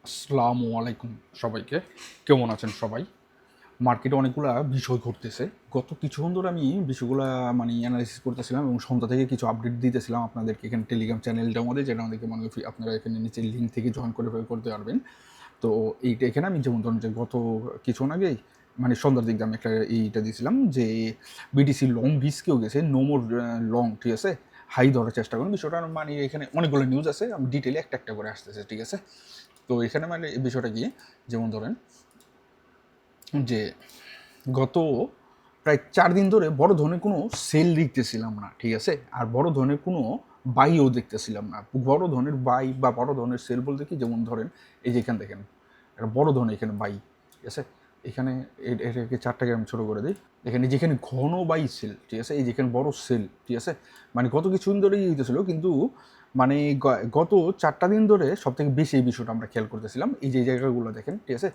আসসালামু আলাইকুম সবাইকে। কেমন আছেন সবাই? মার্কেটে অনেকগুলা বিষয় ঘটতেছে। গত কিছুক্ষণ ধরে আমি বিষয়গুলা অ্যানালাইসিস করতেছিলাম এবং সন্ধ্যা থেকে কিছু আপডেট দিতেছিলাম আপনাদেরকে এখানে টেলিগ্রাম চ্যানেলটার মধ্যে, যেটা আমাদেরকে আপনারা এখানে নিচে লিঙ্ক থেকে জয়েন করে করতে পারবেন। তো এইটা এখানে আমি যেমন ধরুন যে গত কিছুক্ষণ আগেই সন্ধ্যার দিকে আমি একটা এইটা দিয়েছিলাম যে বিটিসি লং রিস্কেও গেছে, নো মোর লং, ঠিক আছে? হাই ধরার চেষ্টা করুন। বিষয়টা এখানে অনেকগুলো নিউজ আছে, আমি ডিটেলে একটা একটা করে আসতেছে, ঠিক আছে? তো এখানে এই বিষয়টা কি, যেমন ধরেন যে গত প্রায় 4 দিন ধরে বড় ধরনের কোনো সেল দেখতেছিলাম না, ঠিক আছে? আর বড় ধরনের কোনো বাইও দেখতেছিলাম না। বড় ধরনের বাই বা বড় ধরনের সেল বলতে কি, যেমন ধরেন এই যে এখানে দেখেন একটা বড় ধরনের এখানে বাই, ঠিক আছে? এখানে এটাকে 4টাকে আমি ছোটো করে দিই। এখানে যেখানে ঘন বাই সেল, ঠিক আছে? এই যেখানে বড় সেল, ঠিক আছে? গত কিছুদিন ধরেই হইতেছিল, কিন্তু গত 4টা দিন ধরে সব থেকে বেশি এই বিষয়টা আমরা খেয়াল করতেছিলাম। এই যে জায়গাগুলো দেখেন, ঠিক আছে?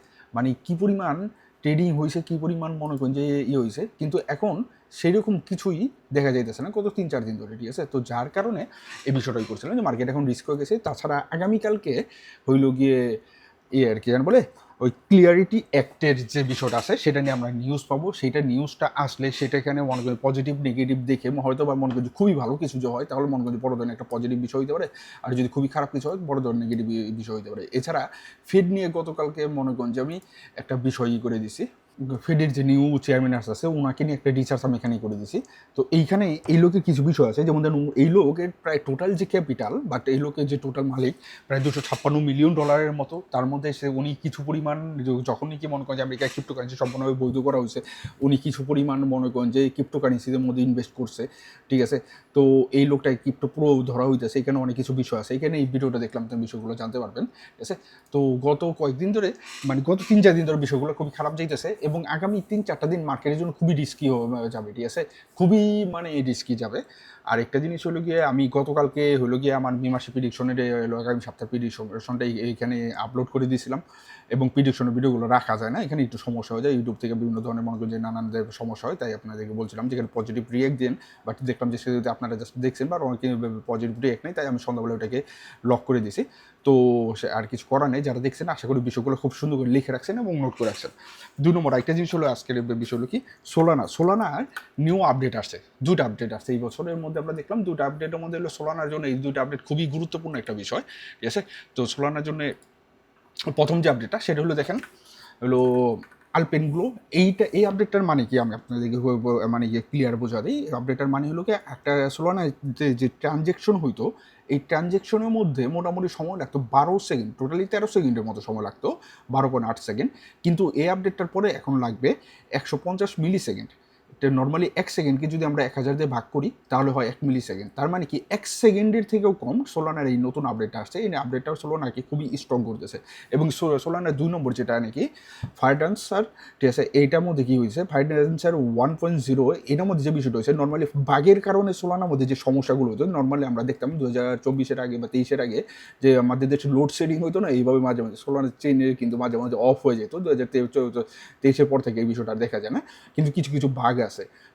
কি পরিমাণ ট্রেডিং হয়েছে, কী পরিমাণ মনে করেন যে হয়েছে, কিন্তু এখন সেরকম কিছুই দেখা যাইতেছে না গত 3-4 দিন ধরে, ঠিক আছে? তো যার কারণে এই বিষয়টাই করছিলাম যে মার্কেট এখন রিস্ক হয়ে গেছে। তাছাড়া আগামীকালকে হইল গিয়ে আর কি জান বলে ওই ক্লিয়ারিটি অ্যাক্টের যে বিষয়টা আছে সেটা নিয়ে আমরা নিউজ পাবো। সেইটা নিউজটা আসলে সেটা এখানে মনে করি পজিটিভ নেগেটিভ দেখে হয়তো বা মনে করি খুবই ভালো কিছু যে হয়, তাহলে মনে করি বড় ধরনের একটা পজিটিভ বিষয় হতে পারে। আর যদি খুবই খারাপ কিছু হয়, বড় ধরনের নেগেটিভ বিষয় হতে পারে। এছাড়া ফেড নিয়ে গতকালকে মনে করেন যে আমি একটা বিষয় করে দিছি। ফেডের যে নিউ চেয়ারম্যান আছে ওনাকে নিয়ে একটা রিসার্চ আমি এখানেই করে দিছি। তো এইখানে এই লোকের কিছু বিষয় আছে, যেমন ধরুন এই লোকের প্রায় টোটাল যে ক্যাপিটাল, বাট এই লোকের যে টোটাল মালিক প্রায় $256 মিলিয়ন মতো। তার মধ্যে উনি কিছু পরিমাণ, যখন নাকি মনে করেন যে আমেরিকায় ক্রিপ্টোকারেন্সি সম্পূর্ণভাবে বৈধ করা হয়েছে, উনি কিছু পরিমাণ মনে করেন যে ক্রিপ্টোকারেন্সিদের মধ্যে ইনভেস্ট করছে, ঠিক আছে? তো এই লোকটাকে ক্রিপ্টো পুরো ধরা হইতেছে। এখানে অনেক কিছু বিষয় আছে, এখানে এই ভিডিওটা দেখলাম তো বিষয়গুলো জানতে পারবেন, ঠিক আছে? তো গত কয়েকদিন ধরে গত 3-4 দিন ধরে বিষয়গুলো খুবই খারাপ যাইতেছে এবং আগামী 3-4টা দিন মার্কেটের জন্য খুবই রিস্কি যাবে, ঠিক আছে? খুবই রিস্কি যাবে। আর একটা জিনিস হলো গিয়ে, আমি গতকালকে হলো গিয়ে আমার মীমাংসা প্রিডিকশনের আগামী সপ্তাহ প্রিডিকশনটা এইখানে আপলোড করে দিয়েছিলাম। এবং প্রিডিকশনের ভিডিওগুলো রাখা যায় না, এখানে একটু সমস্যা হয়ে যায়, ইউটিউব থেকে বিভিন্ন ধরনের মনে করেন যে নানান সমস্যা হয়, তাই আপনাদেরকে বলছিলাম যে এখানে পজিটিভ রিয়েক্ট দেন। বাট দেখলাম যে সেটা আপনারা জাস্ট দেখছেন বা অনেকে পজিটিভ রিয়েক্ট নেই, তাই আমি সন্ধ্যাবেলা ওটাকে লক করে দিয়েছি। তো সে আর কিছু করার নেই, যারা দেখছেন আশা করি বিষয়গুলো খুব সুন্দর করে লিখে রাখছেন এবং নোট করে রাখছেন। 2 নম্বর একটা জিনিস হলো, আজকের বিষয় হলো কি, সোলানার নিউ আপডেট আসছে। 2টা আপডেট আসছে এই বছরের মধ্যে। আমরা দেখলাম 2টা আপডেটের মধ্যে হলো সোলানার জন্য এই 2টা আপডেট খুবই গুরুত্বপূর্ণ একটা বিষয়, ঠিক আছে? তো সোলানার জন্য প্রথম যে আপডেটটা সেটা হলো দেখেন, হলো আলপেনগুলো। এই আপডেটটার মানে কি, আমি আপনাদেরকে ক্লিয়ার বোঝা দিই। আপডেটটার মানে হলো কি, একটা সোলানায় যে ট্রানজেকশন হইতো, এই ট্রানজেকশনের মধ্যে মোটামুটি সময় লাগতো 12 সেকেন্ড, টোটালি 13 সেকেন্ডের মতো সময় লাগতো, 12.8 সেকেন্ড। কিন্তু এই আপডেটটার পরে এখন লাগবে 150 মিলি সেকেন্ড। নর্মালি 1 সেকেন্ডকে যদি আমরা 1000 দিয়ে ভাগ করি তাহলে হয় 1 মিলি সেকেন্ড। তার মানে কি 1 সেকেন্ডের থেকেও কম সোলানার এই নতুন আপডেটটা আসছে। এই আপডেটটা সোলানাকে খুবই স্ট্রং করতেছে। এবং সোলানার 2 নম্বর যেটা নাকি ফায়ার ডান্সার, ঠিক আছে? এইটার মধ্যে কি হয়েছে, ফায়ার ডান্সার 1.0 এটার মধ্যে যে বিষয়টা হয়েছে, নর্মালি বাগের কারণে সোলানার মধ্যে যে সমস্যাগুলো হতো, নর্মালি আমরা দেখতাম 2024-এর আগে বা 23-এর আগে যে আমাদের দেশে লোডশেডিং হতো না, এইভাবে মাঝে মাঝে সোলানার চেনের কিন্তু মাঝে মাঝে অফ হয়ে যেত। 2023-এর পর থেকে এই বিষয়টা দেখা যায় না, কিন্তু কিছু কিছু বাগ আছে।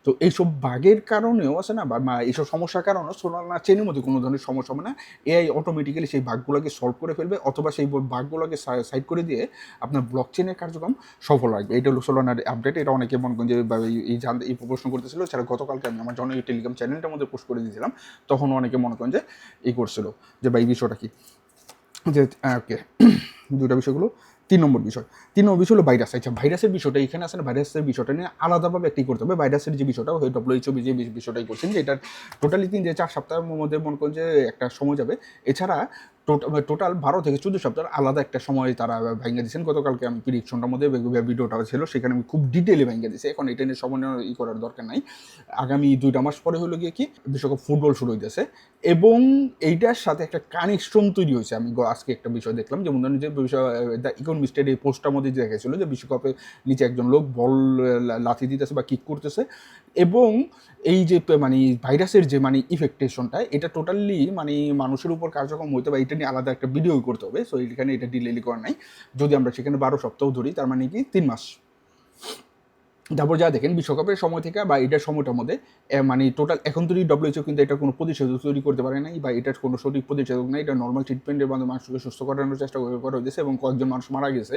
তো এইসব বাগের কারণেও আছে না, বা এইসব সমস্যার কারণেও সোলানা চেনের মধ্যে কোনো ধরনের সমস্যা হবে না। এআই অটোমেটিক্যালি সেই বাগগুলোকে সলভ করে ফেলবে, অথবা সেই বাগগুলোকে সাইড করে দিয়ে আপনার ব্লক চেনের কার্যক্রম সফল রাখবে। এটা হলো সোলানার আপডেট। এটা অনেকে মনে করেন যে এই প্রশ্ন করতেছিল, ছাড়া গতকালকে আমি আমার জন্য টেলিগ্রাম চ্যানেলটার মধ্যে পোস্ট করে দিয়েছিলাম, তখন অনেকে মনে করেন যে করছিল যে এই বিষয়টা কি, যে ওকে। 2টা বিষয়গুলো। 3 নম্বর বিষয়, 3 নম্বর বিষয় হলো ভাইরাস। আচ্ছা, ভাইরাসের বিষয়টা এখানে আছে না, ভাইরাসের বিষয়টা নিয়ে আলাদাভাবে একটি করতে হবে। ভাইরাসের যে বিষয়টা ওই WHO যে বিষয়টাই করছেন, যে এটা টোটালি 3-4 সপ্তাহের মধ্যে মনে করেন যে একটা সময় যাবে। এছাড়া টোটাল 12 থেকে 14 সপ্তাহ আলাদা একটা সময় তারা ভেঙে দিচ্ছেন। গতকালকে আমি প্রিডিকশনটার মধ্যে ভিডিওটা ছিল, সেখানে আমি খুব ডিটেলে ভেঙে দিচ্ছি। এখন এটা নিয়ে সময় করার দরকার নাই। আগামী 2টা মাস পরে হলো গিয়ে কি, বিশ্বকাপ ফুটবল শুরু হইতেছে এবং এইটার সাথে একটা কানেকশন তৈরি হয়েছে। আমি আজকে একটা বিষয় দেখলাম, যেমন ধরেন যে বিষয় দ্য ইকোনমিস্টের এই পোস্টটার মধ্যে দেখাইছিল যে বিশ্বকাপে নিচে একজন লোক বল লাথি দিতেছে বা কিক করতেছে, এবং এই যে ভাইরাসের যে ইফেক্টেশনটা, এটা টোটালি মানুষের উপর কার্যক্রম হইতে বা এটা নিয়ে আলাদা একটা ভিডিও করতে হবে। সো এখানে এটা ডিলেলি করা নাই। যদি আমরা সেখানে 12 সপ্তাহ ধরি, তার মানে কি 3 মাস। তারপর যা দেখেন বিশ্বকাপের সময় থেকে বা এটার সময়টার মধ্যে মানে টোটাল এখন তৈরি ডব্লিউএইচও কিন্তু এটা কোনো প্রতিষেধক তৈরি করতে পারে নাই বা এটার কোনো সঠিক প্রতিষেধক নেই। এটা নর্মাল ট্রিটমেন্টের মাধ্যমে মানুষকে সুস্থ করানোর চেষ্টা করা হয়েছে এবং কয়েকজন মানুষ মারা গেছে,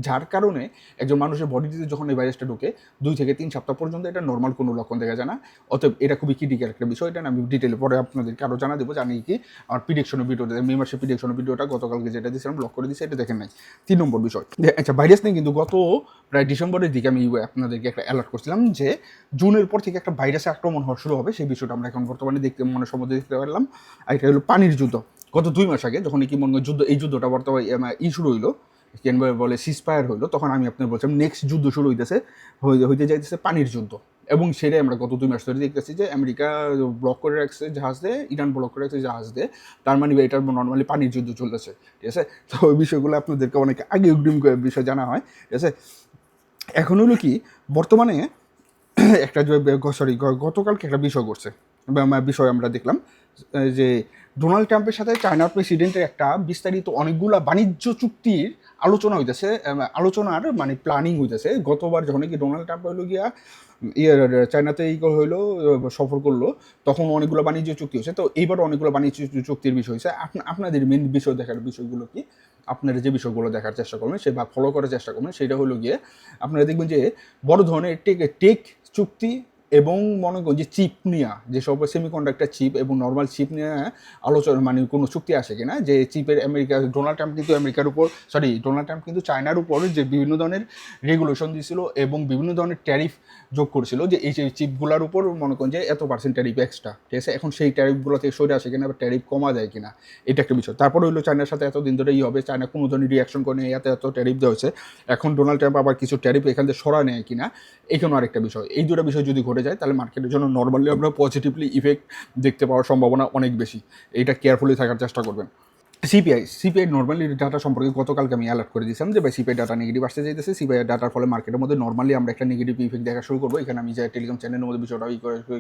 যার কারণে একজন মানুষের বডিতে যখন এই ভাইরাসটা ঢুকে 2 থেকে 3 সপ্তাহ পর্যন্ত এটা নর্মাল কোনো লক্ষণ দেখা যায় না। অতএব এটা খুবই ক্রিটিক্যাল একটা বিষয়। এটা আমি ডিটেলে পরে আপনাদেরকে আরও জানা দেবো। জানি কি আমার প্রিডিকশনের ভিডিওটা, মে মাসের প্রিডিকশনের ভিডিওটা গতকালকে যেটা দিয়েছিলাম ব্লক করে দিয়েছি, এটা দেখেন নাই। 3 নম্বর বিষয়, আচ্ছা ভাইরাস নিয়ে কিন্তু গত প্রায় ডিসেম্বরের দিকে আমি আপনাদেরকে একটা অ্যালার্ট করছিলাম যে জুনের পর থেকে একটা ভাইরাসে আক্রমণ হওয়া শুরু হবে। সেই বিষয়টা আমরা এখন বর্তমানে দেখতে মনের সম্বন্ধে দেখতে পারলাম। আর এটা হলো পানির যুদ্ধ। গত 2 মাস আগে যখন কি মনে যুদ্ধ, এই যুদ্ধটা বর্তমানে শুরু হইলো, বলে সিজফায়ার হইলো, তখন আমি আপনার বলছিলাম নেক্সট যুদ্ধ শুরু হইতে যাইতেছে পানির যুদ্ধ। এবং সেটাই আমরা গত 2 মাস ধরে দেখতেছি যে আমেরিকা ব্লক করে রাখছে জাহাজ দিয়ে, ইরান ব্লক করে রাখছে জাহাজ দিয়ে। তার মানে এটা নর্মালি পানির যুদ্ধ চলতেছে, ঠিক আছে। তো ওই বিষয়গুলো আপনাদেরকে অনেক আগে অগ্রিম বিষয় জানা হয়, ঠিক আছে। এখন হলো কি বর্তমানে একটা সরি গতকালকে একটা বিষয় করছে, বিষয় আমরা দেখলাম যে ডোনাল্ড ট্রাম্পের সাথে চায়নার প্রেসিডেন্টের একটা বিস্তারিত অনেকগুলা বাণিজ্য চুক্তির আলোচনা হইতেছে, আলোচনার মানে প্ল্যানিং হইতেছে। গতবার যখন কি ডোনাল্ড ট্রাম্প হইলো গিয়া চায়নাতে হইলো সফর করলো, তখন অনেকগুলো বাণিজ্য চুক্তি হয়েছে। তো এইবার অনেকগুলো বাণিজ্য চুক্তির বিষয় হয়েছে। আপনাদের মেন বিষয় দেখার বিষয়গুলো কি, আপনারা যে বিষয়গুলো দেখার চেষ্টা করবেন সে বা ফলো করার চেষ্টা করবেন, সেটা হলো গিয়ে আপনারা দেখবেন যে বড় ধরনের টেক চুক্তি এবং মনে করেন যে চিপ নিয়ে, যেসব সেমিকন্ডাক্টর চিপ এবং নর্মাল চিপ নিয়ে আলোচনা মানে কোনো চুক্তি আসে কিনা, যে চিপের ডোনাল্ড ট্রাম্প কিন্তু চায়নার উপর যে বিভিন্ন ধরনের রেগুলেশন দিয়েছিল এবং বিভিন্ন ধরনের ট্যারিফ যোগ করেছিল, যে এই চিপগুলোর উপর মনে করেন যে এত% ট্যারিফ এক্সট্রা, ঠিক আছে। এখন সেই ট্যারিফগুলো থেকে সরে আসে কিনা বা ট্যারিফ কমা যায় কিনা, এটা একটা বিষয়। তারপর হইলো চায়নার সাথে এতদিন ধরে হবে, চায়না কোনো ধরনের রিয়াকশন করে এত ট্যারিফ দেওয়া হয়েছে। এখন ডোনাল্ড ট্রাম্প আবার কিছু ট্যারিফ এখান থেকে সরা নেয় কিনা, এখানেও আরেকটা বিষয়। এই দুটো বিষয় যদি ঘটে যায় তাহলে মার্কেটের জন্য নর্মালি আমরা পজিটিভলি ইফেক্ট দেখতে পাওয়ার সম্ভাবনা অনেক বেশি। এইটা কেয়ারফুলি থাকার চেষ্টা করবেন। সিপিআই নর্মালি ডাটা সম্পর্কে গতকালকে আমি অ্যালার্ট করে দিয়েছিলাম যে সিপিআই ডাটা নেগেটিভ আসতে যাইতেছে। সিপিআই ডাটার ফলে মার্কেটের মধ্যে নর্মালি আমরা একটা নেগেটিভ ইফেক্ট দেখা শুরু করবো। এখানে আমি যে টেলিগ্রাম চ্যানেলের মধ্যে বিষয়টা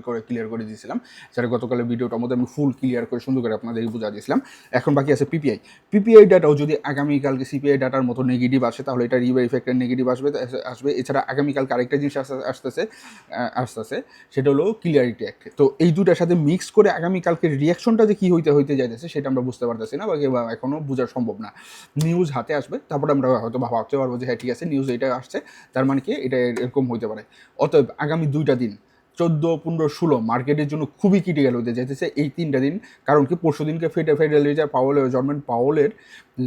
করে ক্লিয়ার করে দিয়েছিলাম, সেটা গতকালের ভিডিওটার মধ্যে আমি ফুল ক্লিয়ার করে সুন্দর করে আপনাদের বুঝা দিয়েছিলাম। এখন বাকি আছে পিপিআই ডাটাও যদি আগামীকালকে সিপিআই ডাটার মতো নেগেটিভ আসে তাহলে এটা রিভার ইফেক্টের নেগেটিভ আসবে। এছাড়া আগামীকালকে আরেকটা জিনিস আসতেছে, সেটা হলো ক্লিয়ারিটি অ্যাক্ট। তো এই দুটার সাথে মিক্স করে আগামীকালকের রিয়াকশনটা যে কী হইতে যাইতেছে সেটা আমরা বুঝতে পারতেছি না, বা এখনও বোঝা সম্ভব না। নিউজ হাতে আসবে, তারপরে আমরা হয়তো ভাবতে পারবো যে হ্যাঁ ঠিক আছে নিউজ এটা আসছে, তার মানে কি এটা এরকম হইতে পারে। অতএব আগামী 2টা দিন 14, 15, 16 মার্কেটের জন্য খুবই ক্রিটিক্যাল হতে যাইতেছে এই 3টা দিন। কারণ কি পরশু দিনকে ফেডারেল রিজার্ভ জর্মান পাওয়েলের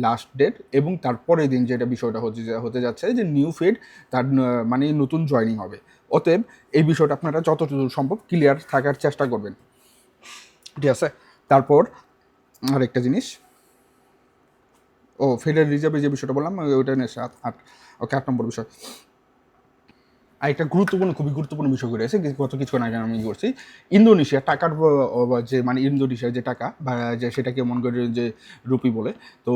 লাস্ট ডেট এবং তারপরের দিন যেটা বিষয়টা হতে যাচ্ছে যে নিউ ফেড তার মানে নতুন জয়নিং হবে। অতএব এই বিষয়টা আপনারা যতটুকু সম্ভব ক্লিয়ার থাকার চেষ্টা করবেন, ঠিক আছে। তারপর আরেকটা জিনিস, ফেডারেল রিজার্ভের যে বিষয়টা বললাম ওইটা নিয়ে 8 নম্বর বিষয়। আরেকটা খুবই গুরুত্বপূর্ণ বিষয় করে আছে গত কিছুক্ষণ আগে আমি করছি। ইন্দোনেশিয়া টাকার যে মানে ইন্দোনেশিয়ার যে টাকা বা যে সেটাকে মনে করে যে রুপি বলে, তো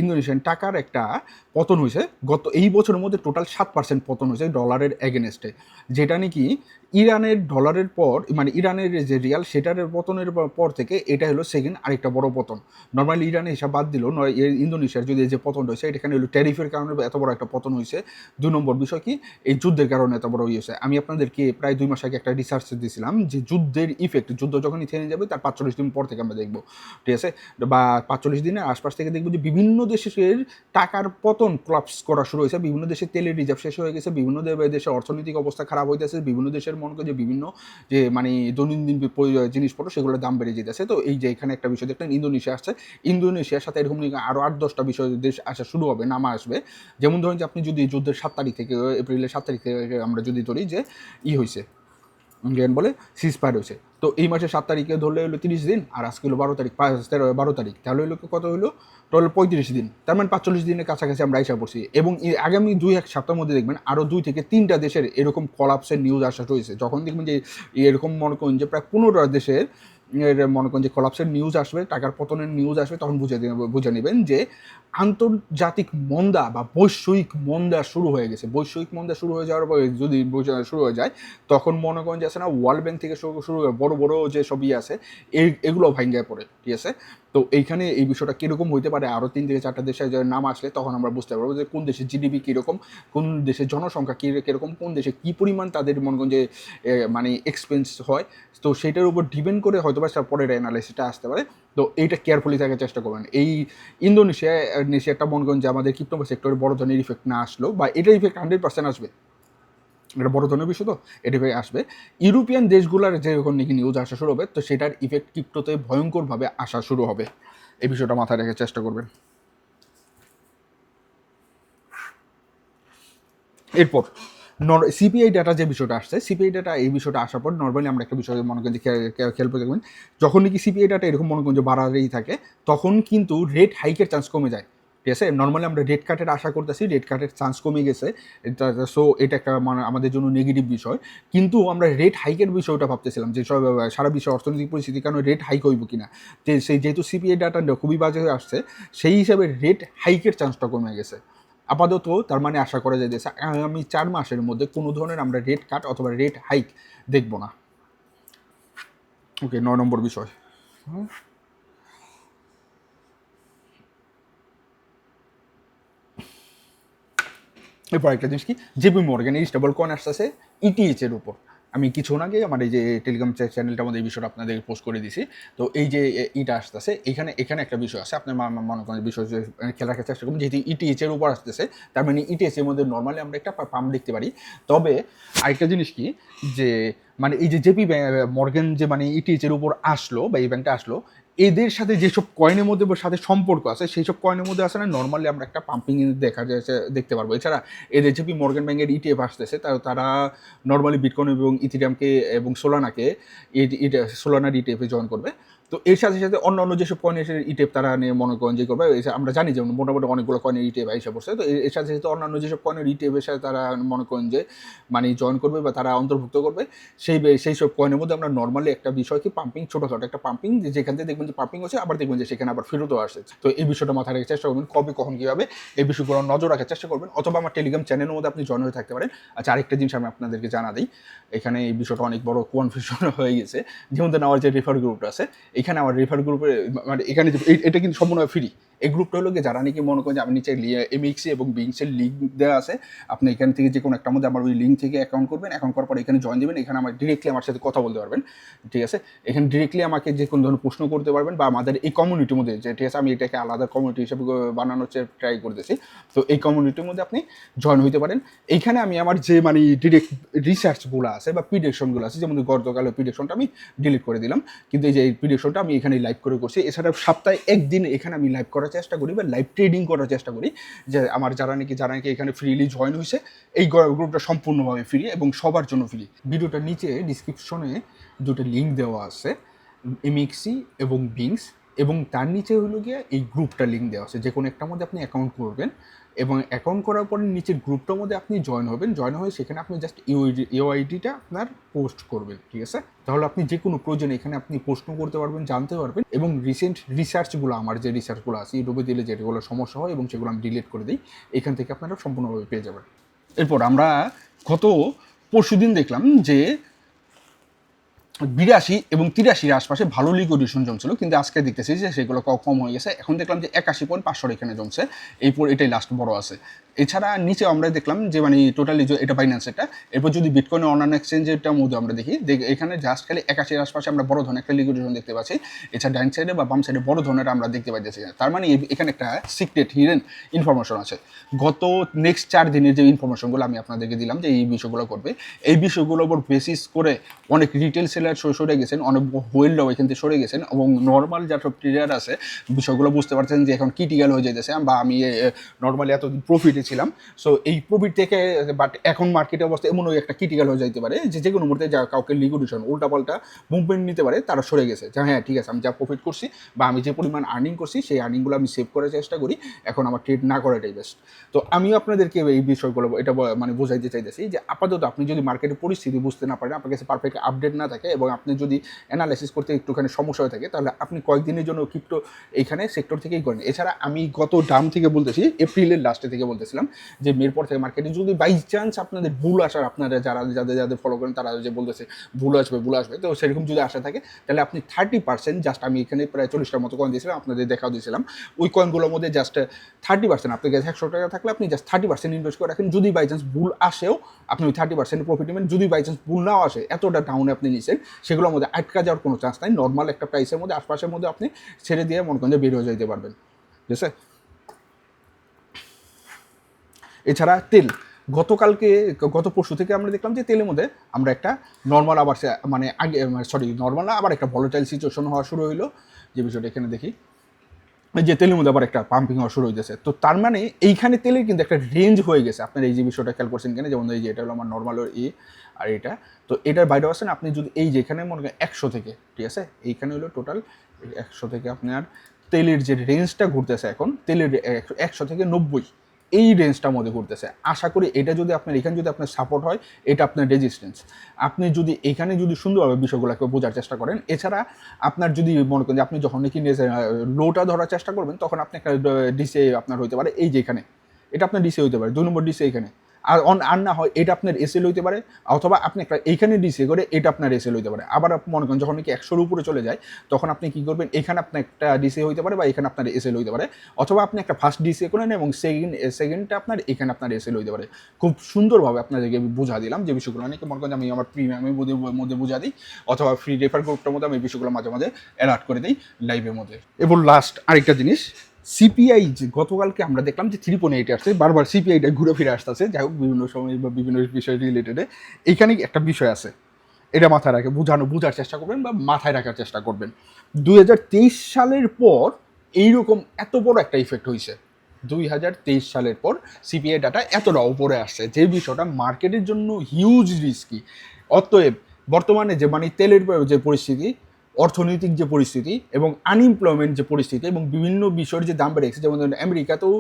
ইন্দোনেশিয়ান টাকার একটা পতন হয়েছে এই বছরের মধ্যে টোটাল 7% পতন হয়েছে ডলারের এগেনস্টে, যেটা নাকি ইরানের ডলারের পর মানে ইরানের যে রিয়াল সেটার পতনের পর থেকে এটা হলো সেকেন্ড আরেকটা বড় পতন। নর্মালি ইরানের হিসাব বাদ দিল, ইন্দোনেশিয়ার যদি যে পতনটা হয়েছে এখানে হলো ট্যারিফের কারণে এত বড় একটা পতন হয়েছে। 2 নম্বর বিষয় কি, এই যুদ্ধের কারণে এত বড় হয়েছে। আমি আপনাদেরকে প্রায় 2 মাস আগে একটা রিসার্চ দিয়েছিলাম যে যুদ্ধের ইফেক্ট, যুদ্ধ যখনই থেমে যাবে তার 45 দিন পর থেকে আমরা দেখবো, ঠিক আছে, বা 45 দিনের আশপাশ থেকে দেখবো যে বিভিন্ন দেশের টাকার পতন ক্লাপস করা শুরু হয়েছে, বিভিন্ন দেশের তেলের রিজার্ভ শেষ হয়ে গেছে, বিভিন্ন দেশের অর্থনৈতিক অবস্থা খারাপ হইতেছে, বিভিন্ন দেশের মনে করে যে বিভিন্ন যে মানে দৈনন্দিন জিনিসপত্র সেগুলোর দাম বেড়ে যেতেছে। তো এই যে এখানে একটা বিষয় দেখলেন ইন্দোনেশিয়া আসছে, ইন্দোনেশিয়ার সাথে এরকম আরও 8-10টা বিষয় দেশ আসা শুরু হবে, নামা আসবে। যেমন ধরুন যে আপনি যদি যুদ্ধের 7 তারিখ থেকে এপ্রিলের 7 তারিখ থেকে আমরা যদি ধরি যে হয়েছে বলে সিজফায়ার হয়েছে, তো এই মাসের 7 তারিখে ধরলে হলো 30 দিন, আর আজকে হলো 12 তারিখ 12 তারিখ, তাহলে হলো কত হলো টোটাল 35 দিন, তার মানে 45 দিনের কাছাকাছি আমরা আইসা পড়ছি। এবং আগামী 2-1 সপ্তাহের মধ্যে দেখবেন আরও 2 থেকে 3টা দেশের এরকম কলাপসের নিউজ আসা রয়েছে। যখন দেখবেন যে এরকম মনে করুন যে প্রায় 15টা দেশের মনে করেন যে কলাপসের নিউজ আসবে, টাকার পতনের নিউজ আসবে, তখন বুঝে নেবেন যে আন্তর্জাতিক মন্দা বা বৈশ্বিক মন্দা শুরু হয়ে গেছে। বৈশ্বিক মন্দা শুরু হয়ে যাওয়ার পরে যদি শুরু হয়ে যায় তখন মনে করেন যে আছে না ওয়ার্ল্ড ব্যাংক থেকে শুরু বড় বড় যে সবই আছে এগুলো ভাঙ্গায় পড়ে, ঠিক আছে। তো তো এইখানে এই বিষয়টা কীরকম হইতে পারে, আরও 3 থেকে 4টা দেশের নাম আসলে তখন আমরা বুঝতে পারবো যে কোন দেশের জিডিপি কীরকম, কোন দেশের জনসংখ্যা কীরকম, কোন দেশে কী পরিমাণ তাদের মনে করেন যে মানে এক্সপেন্স হয়। তো সেটার উপর ডিপেন্ড করে হয়তো বা পরের অ্যানালাইসিসটা আসতে পারে। তো এইটা কেয়ারফুলি থাকার চেষ্টা করবেন। এই ইন্দোনেশিয়াটা মনে করেন যে আমাদের ক্রিপ্টো সেক্টরে বড় ধরনের ইফেক্ট না আসলেও, বা এটার ইফেক্ট 100% আসবে, এটা বড় ধরনের বিষয়, তো এটা আসবে। ইউরোপিয়ান দেশগুলোর যে যখন নাকি নিউজ আসা শুরু হবে, তো সেটার ইফেক্ট ক্রিপ্টোতে ভয়ঙ্করভাবে আসা শুরু হবে। এই বিষয়টা মাথায় রেখে চেষ্টা করবেন। এরপর সিপিআই ডাটা যে বিষয়টা আসছে, সিপিআই ডাটা এই বিষয়টা আসার পর নর্মালি আমরা একটা বিষয় মনে করেন যে খেয়াল করে দেখবেন, যখন নাকি সিপিআই ডাটা এরকম মনে করেন যে বাড়াতেই থাকে, তখন কিন্তু রেট হাইকের চান্স কমে যায়। ঠিক আছে, নর্মালি আমরা রেট কাটের আশা করতেছি, রেট কাটের চান্স কমে গেছে, সো এটা একটা মানে আমাদের জন্য নেগেটিভ বিষয়। কিন্তু আমরা রেট হাইকের বিষয়টা ভাবতেছিলাম যে সারা বিশ্বের অর্থনৈতিক পরিস্থিতির কারণে রেট হাইক হইব কিনা, যেহেতু সিপিআই ডাটা খুবই বাজে হয়ে আসছে, সেই হিসাবে রেট হাইকের চান্সটা কমে গেছে আপাতত। তার মানে আশা করা যায় যে আগামী 4 মাসের মধ্যে কোনো ধরনের আমরা রেট কাট অথবা রেট হাইক দেখব না। ওকে, 9 নম্বর বিষয়। এরপর একটা জিনিস কি, জেপি মর্গান এই স্টেবল কয়েন আসতেছে ইটিএইচ এর উপর। আমি কিছুক্ষণ আগে আমার এই যে টেলিগ্রাম চ্যানেলটার মধ্যে এই বিষয়টা আপনাদের পোস্ট করে দিছি। তো এই যে ইটা আসতেছে, এখানে একটা বিষয় আছে, আপনার মনে করেন বিষয় খেয়াল রাখার চেষ্টা করুন, যেহেতু ইটিএইচ এর উপর আসতেছে, তার মানে ইটিএইচ এর মধ্যে নর্মালি আমরা একটা পাম্প দেখতে পারি। তবে আরেকটা জিনিস কি, যে মানে এই যে জেপি মর্গান যে মানে ইটিএইচ এর উপর আসলো বা এই ব্যাংকটা আসলো, এদের সাথে যেসব কয়েনের মধ্যে সাথে সম্পর্ক আছে, সেই সব কয়েনের মধ্যে আছে না, নর্মালি আমরা একটা পাম্পিং দেখতে পারবো। এছাড়া এদের জেপি মর্গান ব্যাংকের ইটিএফ আসতেছে, তারা নর্মালি বিটকয়েন এবং ইথিরিয়ামকে এবং সোলানাকে সোলানার ইটিএফে জয়েন করবে। তো এর সাথে সাথে অন্য যেসব কয়েনের ইটিএফ তারা নিয়ে মনে করেন যে করবে, আমরা জানি যে মোটামুটি অনেকগুলো কয়েনের ইটিএফ এসে পড়ছে। তো এর সাথে সাথে অন্যান্য যেসব কয়েনের ইটিএফের সাথে তারা মনে করেন যে মানে জয়েন করবে বা তারা অন্তর্ভুক্ত করবে, সেই সব কয়েনের মধ্যে আমরা নর্মালি একটা বিষয় কি পাম্পিং, ছোটোখাটো একটা পাম্পিং, যেখান থেকে দেখবেন যে পাম্পিং হচ্ছে, আবার দেখবেন যে সেখানে আবার ফেরতও আসছে। তো এই বিষয়টা মাথায় রাখার চেষ্টা করবেন, কবে কখন কীভাবে এই বিষয়গুলো নজর রাখার চেষ্টা করবেন। অথবা আমার টেলিগ্রাম চ্যানেলের মধ্যে আপনি জয়েন হয়ে থাকতে পারেন। আচ্ছা, আরেকটা জিনিস আমি আপনাদেরকে জানা দিই, এখানে এই বিষয়টা অনেক বড় কনফিউশন হয়ে গেছে। যেমন আমার যে রেফার গ্রুপটা আছে, এখানে আমার রেফার গ্রুপে মানে এখানে এটা কিন্তু সম্পূর্ণ ফ্রি। এই গ্রুপটা হলো কি, যারা নাকি মনে করেন যে আমি নিচে এমএক্সি এবং বিংসের লিঙ্ক দেওয়া আছে, আপনি এখান থেকে যে কোনো একটা মধ্যে আমার ওই লিঙ্ক থেকে অ্যাকাউন্ট করবেন, অ্যাকাউন্ট করার পর এখানে জয়েন দেবেন। এখানে আমার ডিরেক্টলি আমার সাথে কথা বলতে পারবেন। ঠিক আছে, এখানে ডিরেক্টলি আমাকে যে কোনো ধরনের প্রশ্ন করতে পারবেন, বা আমাদের এই কমিউনিটির মধ্যে যে, ঠিক আছে, আমি এটাকে আলাদা কমিউনিটি হিসেবে বানানোর ট্রাই করতেছি। তো এই কমিউনিটির মধ্যে আপনি জয়েন হইতে পারেন। এইখানে আমি আমার যে মানে ডিরেক্ট রিসার্চগুলো আছে বা প্রিডিকশনগুলো আছে, যেমন গতকালের প্রিডিকশনটা আমি ডিলিট করে দিলাম, কিন্তু এই যে এই প্রিডিকশনটা আমি এখানে লাইভ করছি। এছাড়া সপ্তাহে একদিন এখানে আমি লাইভ করার চেষ্টা করি বা লাইভ ট্রেডিং করার চেষ্টা করি, যে আমার যারা নাকি এখানে ফ্রিলি জয়েন হয়েছে, এই গ্রুপটা সম্পূর্ণভাবে ফ্রি এবং সবার জন্য ফ্রি। ভিডিওটার নিচে ডিসক্রিপশনে দুটো লিঙ্ক দেওয়া আছে, এমএক্সি এবং বিংস, এবং তার নিচে হলো গিয়ে এই গ্রুপটা লিঙ্ক দেওয়া আছে। যে কোনো একটার মধ্যে আপনি অ্যাকাউন্ট করবেন, এবং অ্যাকাউন্ট করার পরে নিচের গ্রুপটার মধ্যে আপনি জয়েন হবেন। জয়েন হয়ে সেখানে আপনি জাস্ট ইউআইডিটা আপনার পোস্ট করবেন। ঠিক আছে, তাহলে আপনি যে কোনো প্রয়োজনে এখানে আপনি প্রশ্ন করতে পারবেন, জানতে পারবেন, এবং রিসেন্ট রিসার্চগুলো, আমার যে রিসার্চগুলো আছে ইউটিউবে দিলে যেগুলো সমস্যা হয় এবং সেগুলো আমি ডিলিট করে দিই, এখান থেকে আপনারা সম্পূর্ণভাবে পেয়ে যাবেন। এরপর আমরা গত পরশুদিন দেখলাম যে 82 এবং 83 আশপাশে ভালো লিকুইডেশন জমছিল, কিন্তু আজকে দেখতেছি যে সেগুলো কম হয়ে গেছে। এখন দেখলাম যে 81.500 এখানে জমছে, এটাই লাস্ট বড় আছে। এছাড়া নিচে আমরা দেখলাম যে মানে টোটালি এটা বাইন্যান্স, এটা এরপর যদি বিটকয়েনের অন্যান্য এক্সচেঞ্জেরটার মধ্যে আমরা দেখি, এখানে জাস্ট খালি 81 আশপাশে আমরা বড় ধরনের একটা লিকুইডেশন দেখতে পাচ্ছি। এছাড়া ডাইন সাইডে বা বাম সাইডে বড় ধরনের আমরা দেখতে পাচ্ছি। তার মানে এখানে একটা সিক্রেট হিডেন ইনফরমেশন আছে। গত নেক্সট 4 দিনের যে ইনফরমেশনগুলো আমি আপনাদেরকে দিলাম যে এই বিষয়গুলো করবে, এই বিষয়গুলোর উপর বেসিস করে অনেক রিটেল সেলার সরে গেছেন, অনেক হোয়েলরাও এখান থেকে সরে গেছেন, এবং নর্মাল যেসব ট্রেডার আছে বিষয়গুলো বুঝতে পারছেন যে এখন ক্রিটিক্যাল হয়ে যেতেছে, বা আমি নর্মালি এতদিন প্রফিটে ছিলাম, সো এই প্রফিট থেকে, বাট এখন মার্কেটের অবস্থা এমন একটা ক্রিটিক্যাল হয়ে যেতে পারে যে কোনো মুহূর্তে যা কাউকে লিকুইডেশন উল্টাপাল্টা মুভমেন্ট নিতে পারে, তারা সরে গেছে যে হ্যাঁ ঠিক আছে, আমি যা প্রফিট করছি বা আমি যে পরিমাণ আর্নিং করছি সেই আর্নিংগুলো আমি সেভ করার চেষ্টা করি, এখন আমার ট্রেড না করাটাই বেস্ট। তো আমিও আপনাদেরকে এই বিষয়গুলো এটা মানে বোঝাইতে চাইতেছি যে আপাতত আপনি যদি মার্কেটের পরিস্থিতি বুঝতে না পারেন, আপনার কাছে পারফেক্ট আপডেট না থাকে, এবং আপনি যদি অ্যানালাইসিস করতে একটুখানি সমস্যা হয়ে থাকে, তাহলে আপনি কয়েকদিনের জন্য ক্রিপ্টো এইখানে সেক্টর থেকেই করেন। এছাড়া আমি গত দাম থেকে বলতেছি, এপ্রিলের লাস্টে থেকে বলতেছিলাম দিয়েছিলাম যে মের পর থেকে মার্কেটে যদি বাই চান্স আপনাদের ভুল আসার, আপনারা যাদের ফলো করেন তারা যে বলতেছে ভুল আসবে, তো সেরকম যদি আশা থাকে তাহলে আপনি 30%, জাস্ট আমি এখানে প্রায় 40টার মতো কয়েন দিয়েছিলাম, আপনাদের দেখাও দিয়েছিলাম, ওই কয়েনগুলোর মধ্যে জাস্ট 30%, আপনার কাছে 100 টাকা থাকলে আপনি জাস্ট 30% ইনভেস্ট করে রাখেন। যদি বাই চান্স ভুল আসেও আপনি ওই 30% প্রফিট নেবেন। যদি বাই চান্স ভুল নাও আসে, এতটা ডাউনে আপনি নিয়েছেন, সেগুলোর মধ্যে আটকা যাওয়ার কোনো চান্স নাই। নর্মাল একটা প্রাইসের মধ্যে, আশপাশের মধ্যে আপনি ছেড়ে দিয়ে মনে করেন যে বের হয়ে যেতে পারবেন, ঠিক আছে। এছাড়া তেল, গত পরশু থেকে আমরা দেখলাম যে তেলের মধ্যে আমরা একটা নর্মাল আবার মানে আগে নর্মাল না, আবার একটা ভলোটাইল সিচুয়েশন হওয়া শুরু হইলো, যে বিষয়টা এখানে দেখি যে তেলের মধ্যে আবার একটা পাম্পিং হওয়া শুরু হইতেছে। তো তার মানে এইখানে তেলের কিন্তু একটা রেঞ্জ হয়ে গেছে। আপনার এই যে বিষয়টা খেয়াল করছেন কেন, যেমন এই যে এটা হলো আমার নর্মাল আর এটা, তো এটার বাইরেও আছেন আপনি যদি এই যে এখানে মনে করেন 100 থেকে, ঠিক আছে, এইখানে হলো টোটাল 100 থেকে আপনার তেলের যে রেঞ্জটা ঘুরতেছে এখন, তেলের 100 থেকে 90 এই রেঞ্জটার মধ্যে ঘুরতেছে। আশা করি এটা যদি আপনার এখানে যদি আপনার সাপোর্ট হয়, এটা আপনার রেজিস্ট্যান্স, আপনি যদি এখানে যদি সুন্দরভাবে বিষয়গুলোকে বোঝার চেষ্টা করেন। এছাড়া আপনার যদি মনে করেন যে আপনি যখন নাকি লোটা ধরার চেষ্টা করবেন, তখন আপনি একটা ডিসে আপনার হইতে পারে এই যে এখানে, এটা আপনার ডিসে হইতে পারে 2 নম্বর ডিসে এখানে, আর না হয় এটা আপনার এসএল হইতে পারে, অথবা আপনি একটা এইখানে ডিসে করে এটা আপনার এসএল হইতে পারে। আবার মনে করেন যখন নাকি 100-র উপরে চলে যায়, তখন আপনি কি করবেন, এখানে আপনার একটা ডিসে হইতে পারে বা এখানে আপনার এসএল হইতে পারে, অথবা আপনি একটা ফার্স্ট ডিসে করেন এবং সেকেন্ডটা আপনার এখানে আপনার এসএল হইতে পারে। খুব সুন্দরভাবে আপনাদেরকে বুঝা দিলাম যে বিষয়গুলো, অনেকে মনে করেন আমি আমার প্রিমিয়ামের মধ্যে বুঝা দিই, অথবা ফ্রি রেফার গ্রুপটার মধ্যে আমি বিষয়গুলো মাঝে মাঝে অ্যালার্ট করে দিই লাইভের মধ্যে। এবং লাস্ট আরেকটা জিনিস, সিপিআই যে গতকালকে আমরা দেখলাম যে 3.8 আসছে, বারবার সিপিআইটা ঘুরে ফিরে আসতেছে, যাই হোক বিভিন্ন সময় বা বিভিন্ন বিষয় রিলেটেডে। এইখানে একটা বিষয় আছে, এটা মাথায় রাখে বোঝার চেষ্টা করবেন বা মাথায় রাখার চেষ্টা করবেন। 2023 সালের পর এইরকম এত বড় একটা ইফেক্ট হয়েছে। 2023 সালের পর সিপিআই ডাটা এতটা উপরে আসছে, যে বিষয়টা মার্কেটের জন্য হিউজ রিস্কি। অতএব বর্তমানে যে মানে তেলের যে পরিস্থিতি, অর্থনৈতিক যে পরিস্থিতি এবং আনএমপ্লয়মেন্ট যে পরিস্থিতি এবং বিভিন্ন বিষয়ের যে দাম বেড়ে গেছে, যেমন আমেরিকাতেও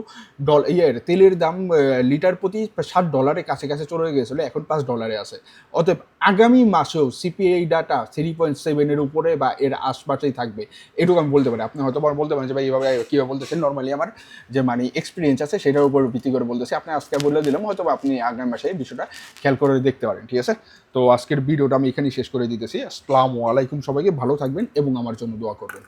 তেলের দাম লিটার প্রতি $60 কাছে চলে গেছিলো, এখন $5 আছে। অতএব আগামী মাসেও সিপিআই ডাটা 3.7 উপরে বা এর আশপাশেই থাকবে, এটুকু আমি বলতে পারি। আপনি হয়তো বলতে পারেন যে ভাই এইভাবে কীভাবে বলতেছেন, নর্মালি আমার যে মানে এক্সপিরিয়েন্স আছে সেটার উপর ভিত্তি করে বলতেছি। আপনি আজকে বলে দিলাম, হয়তো আপনি আগামী মাসে বিষয়টা খেয়াল করে দেখতে পারেন, ঠিক আছে। তো আজকের ভিডিওটা আমি এখানেই শেষ করে দিতেছি। আসসালামু আলাইকুম, সবাইকে ভালো থাকবেন এবং আমার জন্য দোয়া করবেন।